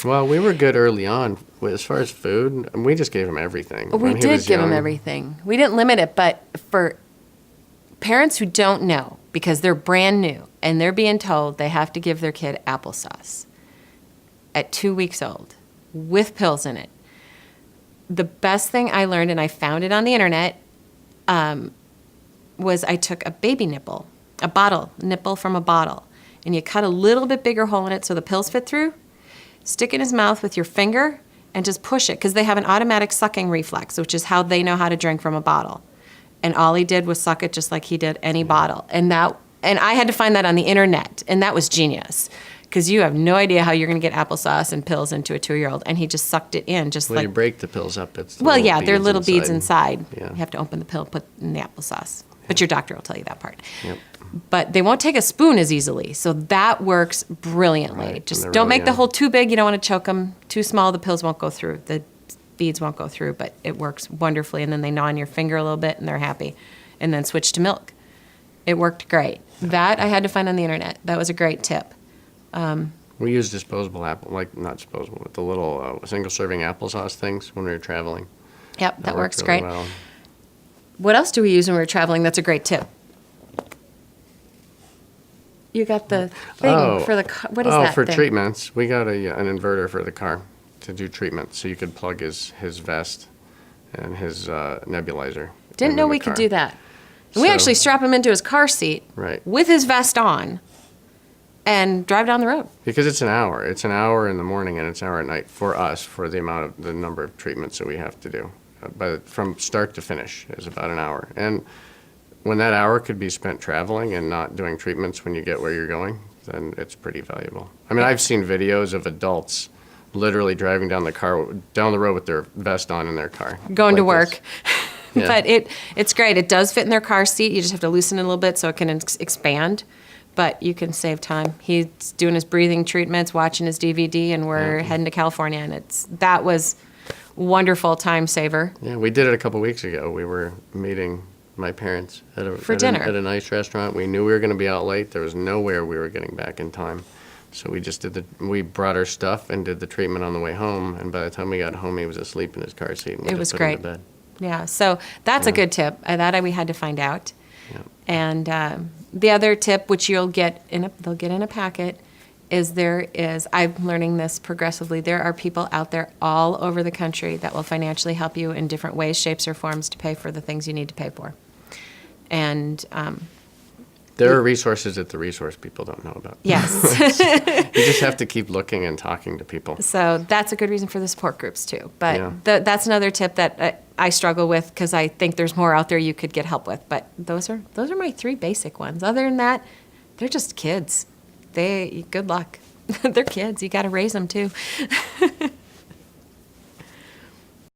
Well, we were good early on as far as food. We just gave him everything. We When he did was give him young. everything. We didn't limit it, but for parents who don't know, because they're brand new and they're being told they have to give their kid applesauce at 2 weeks old with pills in it. The best thing I learned, and I found it on the internet, was I took a baby nipple, nipple from a bottle, and you cut a little bit bigger hole in it so the pills fit through, stick it in his mouth with your finger, and just push it, because they have an automatic sucking reflex, which is how they know how to drink from a bottle. And all he did was suck it just like he did any bottle. And I had to find that on the internet, and that was genius, because you have no idea how you're going to get applesauce and pills into a 2-year-old, and he just sucked it in, just Well, like. you break the pills up. It's the Well, little yeah, they're little beads inside. inside. Yeah. You have to open the pill, put in the applesauce. But your doctor will tell you that part. Yep. But they won't take a spoon as easily, so that works brilliantly. Right, when Just they're don't really make the young. hole too big. You don't want to choke them. Too small, the pills won't go through. The beads won't go through, but it works wonderfully. And then they gnaw on your finger a little bit, and they're happy. And then switch to milk. It worked great. That I had to find on the internet. That was a great tip. We used disposable not disposable, but the little single-serving applesauce things when we were traveling. Yep, that worked works really great. well. What else do we use when we're traveling? That's a great tip. You got the thing for the car. What is that for thing? treatments, we got an inverter for the car to do treatments, so you could plug his vest and his nebulizer. Didn't into know the we could car. do that. And we So- actually strap him into his car seat Right. with his vest on and drive down the road. Because it's an hour. It's an hour in the morning and it's an hour at night for us for the number of treatments that we have to do. But from start to finish is about an hour. And when that hour could be spent traveling and not doing treatments when you get where you're going, then it's pretty valuable. I mean, I've seen videos of adults literally driving down the road with their vest on in their car. Going to like work. this. Yeah. But it's great. It does fit in their car seat. You just have to loosen it a little bit so it can expand. But you can save time. He's doing his breathing treatments, watching his DVD, and we're heading to California. And that was wonderful time saver. Yeah, we did it a couple weeks ago. We were meeting my parents For dinner. at a nice restaurant. We knew we were going to be out late. There was nowhere we were getting back in time. So we just we brought our stuff and did the treatment on the way home. And by the time we got home, he was asleep in his car seat. And we It just was put him to great. bed. Yeah, so that's a good tip. That we had to find out. Yeah. And the other tip, which they'll get in a packet, is I'm learning this progressively. There are people out there all over the country that will financially help you in different ways, shapes, or forms to pay for the things you need to pay for. And There are resources that the resource people don't know about. yes, You just have to keep looking and talking to people. so that's a good reason for the support groups too. But Yeah. that's another tip that I struggle with because I think there's more out there you could get help with. But those are my 3 basic ones. Other than that, they're just kids. Good luck. They're kids. You got to raise them too.